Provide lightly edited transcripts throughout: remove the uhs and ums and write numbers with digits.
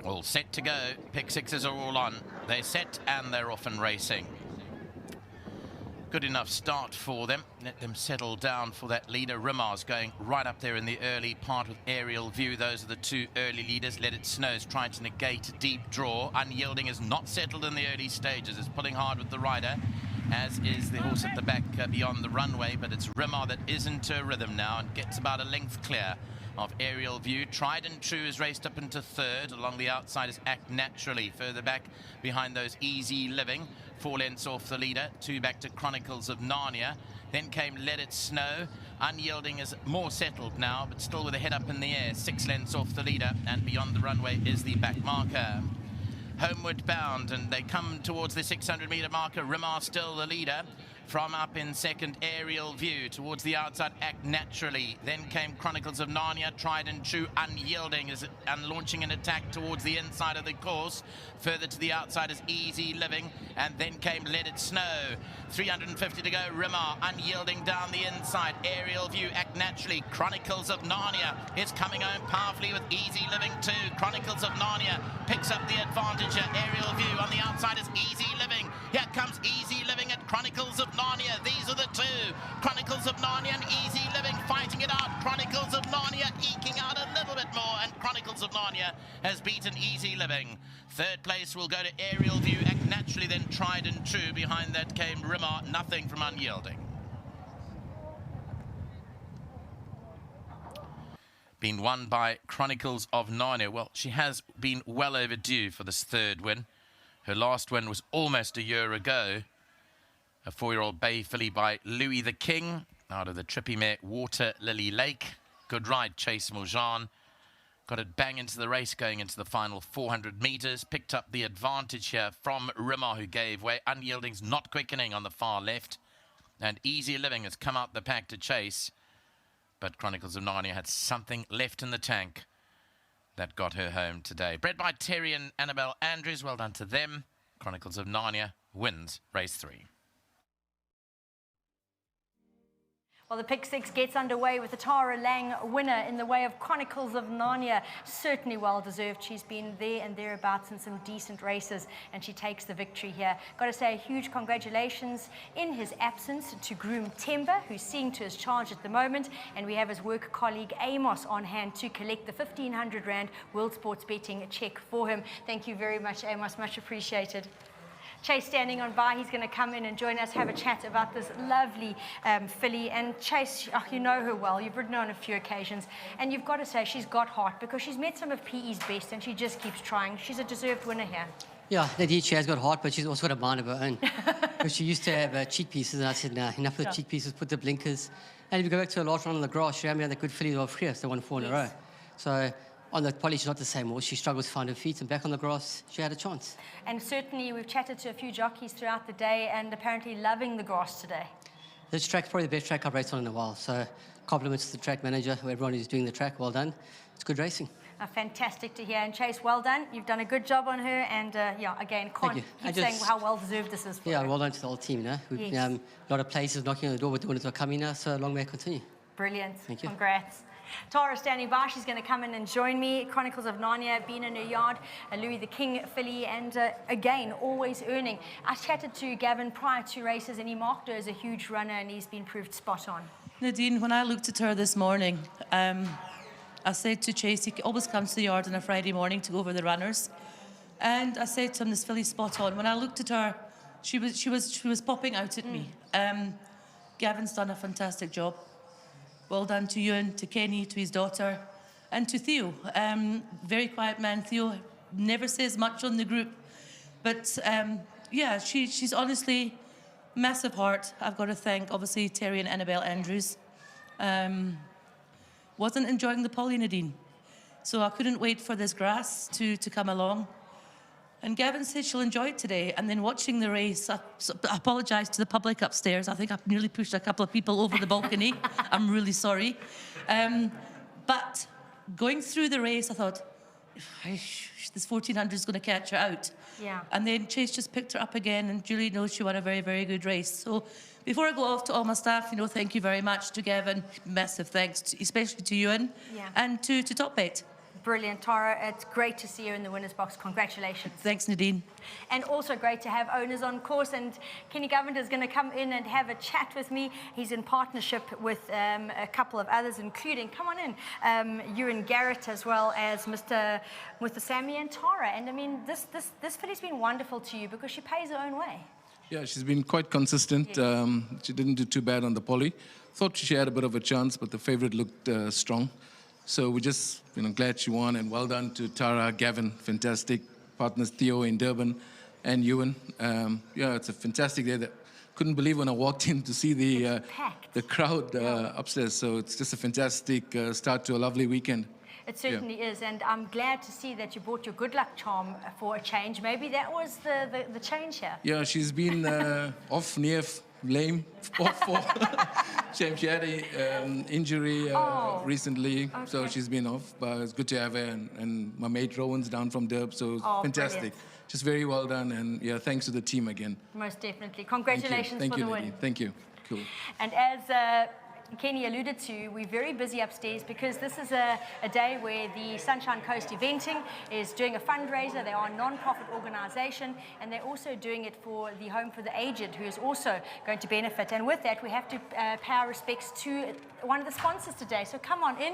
All set to go. Pick sixes are all on. They're set and they're off and racing. Good enough start for them. Let them settle down for that leader. Rimar's going right up there in the early part with Aerial View. Those are the two early leaders. Let It Snow is trying to negate a deep draw. Unyielding is not settled in the early stages. It's pulling hard with the rider, as is the horse at the back beyond the runway. But it's Rimar that is into a rhythm now and gets about a length clear of Aerial View. Tried and True is raced up into third. Along the outside is Act Naturally. Further back behind those Easy Living. 4 lengths off the leader. 2 back to Chronicles of Narnia. Then came Let It Snow. Unyielding is more settled now, but still with a head up in the air. 6 lengths off the leader, and beyond the runway is the back marker. Homeward bound, and they come towards the 600-metre marker. Rimar still the leader. From up in second, Aerial View. Towards the outside, Act Naturally. Then came Chronicles of Narnia. Tried and True. Unyielding is launching an attack towards the inside of the course. Further to the outside is Easy Living. And then came Let It Snow. 350 to go. Rimar unyielding down the inside. Aerial View, Act Naturally. Chronicles of Narnia is coming home powerfully with Easy Living too. Chronicles of Narnia picks up the advantage here. Aerial View on the outside is Easy Living. Here comes Easy Living at Chronicles of Narnia. These are the two. Chronicles of Narnia and Easy Living fighting it out. Chronicles of Narnia eking out a little bit more, and Chronicles of Narnia has beaten Easy Living. Third place will go to Aerial View, Act Naturally, then Tried and True. Behind that came Rimar, nothing from Unyielding. Been won by Chronicles of Narnia. Well, she has been well overdue for this third win. Her last win was almost a year ago. A 4-year-old bay filly by Louis the King out of the trippy mare Water Lily Lake. Good ride, Chase Muljan. Got it bang into the race going into the final 400 metres. Picked up the advantage here from Rimar, who gave way. Unyielding's not quickening on the far left. And Easy Living has come out the pack to chase. But Chronicles of Narnia had something left in the tank that got her home today. Bred by Terry and Annabelle Andrews. Well done to them. Chronicles of Narnia wins race 3. Well, the Pick Six gets underway with the Tara Lang winner in the way of Chronicles of Narnia. Certainly well deserved. She's been there and thereabouts in some decent races, and she takes the victory here. Got to say a huge congratulations in his absence to groom Temba, who's seeing to his charge at the moment, and we have his work colleague Amos on hand to collect the 1,500 Rand World Sports Betting check for him. Thank you very much, Amos. Much appreciated. Chase standing on by, he's going to come in and join us, have a chat about this lovely filly. And Chase, oh, you know her well, you've ridden her on a few occasions, and you've got to say she's got heart, because she's met some of PE's best and she just keeps trying. She's a deserved winner here. Yeah, indeed, she has got heart, but she's also got a mind of her own. Because she used to have cheek pieces, and I said, nah, enough of the cheek pieces, put the blinkers. And if you go back to her last run on the grass, she had that good filly of Frias, the 1-4 in a row. So on the poly, she's not the same horse. She struggles to find her feet, and back on the grass, she had a chance. And certainly, we've chatted to a few jockeys throughout the day, and apparently loving the grass today. This track's probably the best track I've raced on in a while, so compliments to the track manager, everyone who's doing the track, well done. It's good racing. Fantastic to hear. And Chase, well done. You've done a good job on her, and yeah, again, can't keep saying how well deserved this is for her. Well done to the whole team. We've a lot of places knocking on the door, but the winners are coming now, so long may it continue. Brilliant. Thank you. Congrats. Tara standing by, she's going to come in and join me. Chronicles of Narnia, been in her yard, Louis the King filly, and again, always earning. I chatted to Gavin prior to races, and he marked her as a huge runner, and he's been proved spot on. Nadine, when I looked at her this morning, I said to Chase, he always comes to the yard on a Friday morning to go over the runners, and I said to him, this filly's spot on. When I looked at her, she was popping out at me. Gavin's done a fantastic job. Well done to Ewan, to Kenny, to his daughter, and to Theo. Very quiet man, Theo. Never says much on the group. But, yeah, she's honestly massive heart. I've got to thank, obviously, Terry and Annabelle Andrews. Wasn't enjoying the poly, Nadine. So I couldn't wait for this grass to come along. And Gavin said she'll enjoy it today. And then watching the race, I apologise to the public upstairs. I think I've nearly pushed a couple of people over the balcony. I'm really sorry. But going through the race, I thought, this 1,400 is going to catch her out. Yeah. And then Chase just picked her up again, and Julie knows she won a very, very good race. So before I go off to all my staff, thank you very much to Gavin. Massive thanks, especially to Ewan and to Top Bet. Brilliant, Tara. It's great to see you in the winner's box. Congratulations. Thanks, Nadine. And also great to have owners on course. And Kenny Governor is going to come in and have a chat with me. He's in partnership with a couple of others, including, come on in, Ewan Garrett, as well as Mr. Sammy and Tara. And I mean, this filly's been wonderful to you because she pays her own way. Yeah, she's been quite consistent. Yes. She didn't do too bad on the poly. Thought she had a bit of a chance, but the favorite looked strong. So we're just glad she won, and well done to Tara, Gavin, fantastic partners Theo in Durban, and Ewan. Yeah, it's a fantastic day. That couldn't believe when I walked in to see the crowd upstairs. So it's just a fantastic start to a lovely weekend. It certainly is, and I'm glad to see that you brought your good luck charm for a change. Maybe that was the change here. Yeah, she's been off near lame off for she had an injury recently, so she's been off, but it's good to have her, and my mate Rowan's down from Durb, so it's fantastic. Brilliant. Just very well done, and yeah, thanks to the team again. Most definitely. Congratulations Thank for you, the Nadine. win. Thank you. Cool. And as Kenny alluded to, we're very busy upstairs because this is a day where the Sunshine Coast Eventing is doing a fundraiser. They are a non-profit organisation, and they're also doing it for the Home for the Aged, who is also going to benefit. And with that, we have to pay our respects to one of the sponsors today. So come on in,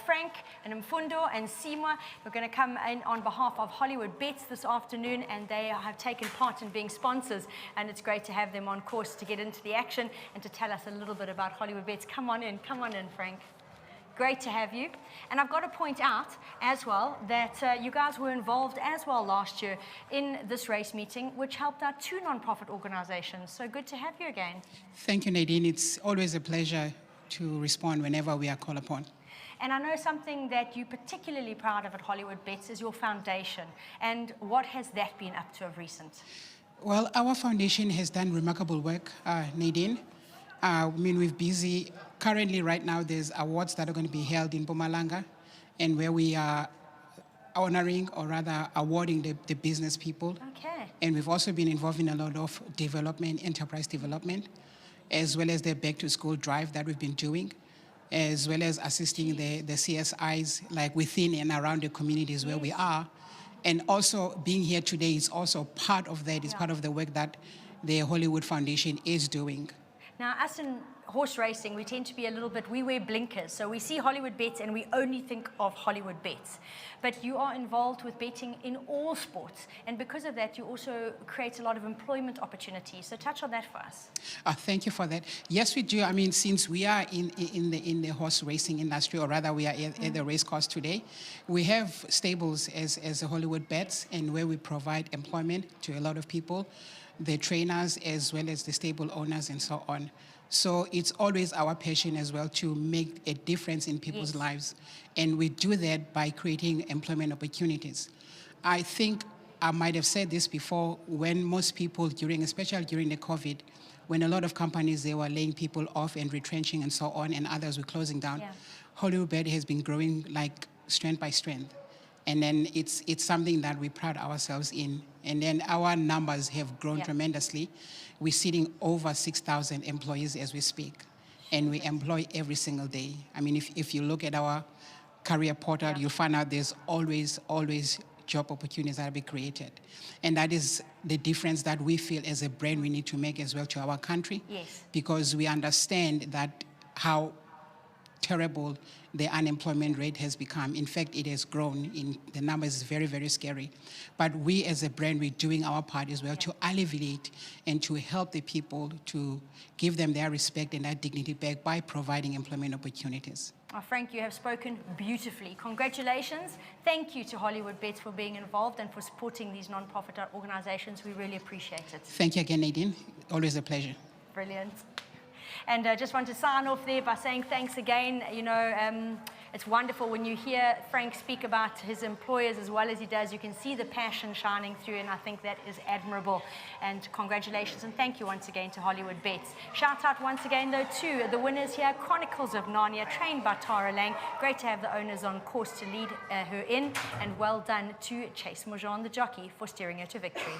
Frank and Mfundo and Sima. We're going to come in on behalf of Hollywood Bets this afternoon, and they have taken part in being sponsors, and it's great to have them on course to get into the action and to tell us a little bit about Hollywood Bets. Come on in, Frank. Great to have you. And I've got to point out as well that you guys were involved as well last year in this race meeting, which helped out 2 non-profit organizations. So good to have you again. Thank you, Nadine. It's always a pleasure to respond whenever we are called upon. And I know something that you're particularly proud of at Hollywood Bets is your foundation. And what has that been up to of recent? Well, our foundation has done remarkable work, Nadine. I mean, we're busy. Currently, right now, there's awards that are going to be held in Mpumalanga, and where we are honoring, or rather awarding the business people. Okay. And we've also been involved in a lot of development, enterprise development, as well as the back-to-school drive that we've been doing, as well as assisting the CSIs, like within and around the communities where we are. And also being here today is also part of that, is part of the work that the Hollywood Foundation is doing. Now, us in horse racing, we tend to be a little bit, we wear blinkers. So we see Hollywood Bets and we only think of Hollywood Bets. But you are involved with betting in all sports. And because of that, you also create a lot of employment opportunities. So touch on that for us. Thank you for that. Yes, we do. I mean, since we are in the horse racing industry, or rather we are at the race course today, we have stables as a Hollywood Bets, and where we provide employment to a lot of people, the trainers as well as the stable owners and so on. So it's always our passion as well to make a difference in people's lives. And we do that by creating employment opportunities. I think I might have said this before, when most people especially during the COVID, when a lot of companies, they were laying people off and retrenching and so on, and others were closing down, Hollywood Bet has been growing like strength by strength. And then it's something that we pride ourselves in. And then our numbers have grown tremendously. We're sitting over 6,000 employees as we speak. And we employ every single day. I mean, if you look at our career portal, you'll find out there's always job opportunities that will be created. And that is the difference that we feel as a brand we need to make as well to our country. Yes. Because we understand that how terrible the unemployment rate has become. In fact, it has grown. The numbers is very, very scary. But we as a brand, we're doing our part as well to alleviate and to help the people, to give them their respect and their dignity back by providing employment opportunities. Oh, Frank, you have spoken beautifully. Congratulations. Thank you to Hollywood Bets for being involved and for supporting these non-profit organizations. We really appreciate it. Thank you again, Nadine. Always a pleasure. Brilliant. And I just want to sign off there by saying thanks again. You know, it's wonderful when you hear Frank speak about his employers as well as he does. You can see the passion shining through, and I think that is admirable. And congratulations, and thank you once again to Hollywood Bets. Shout out once again, though, to the winners here, Chronicles of Narnia, trained by Tara Lang. Great to have the owners on course to lead her in, and well done to Chase Mojan, the jockey, for steering her to victory.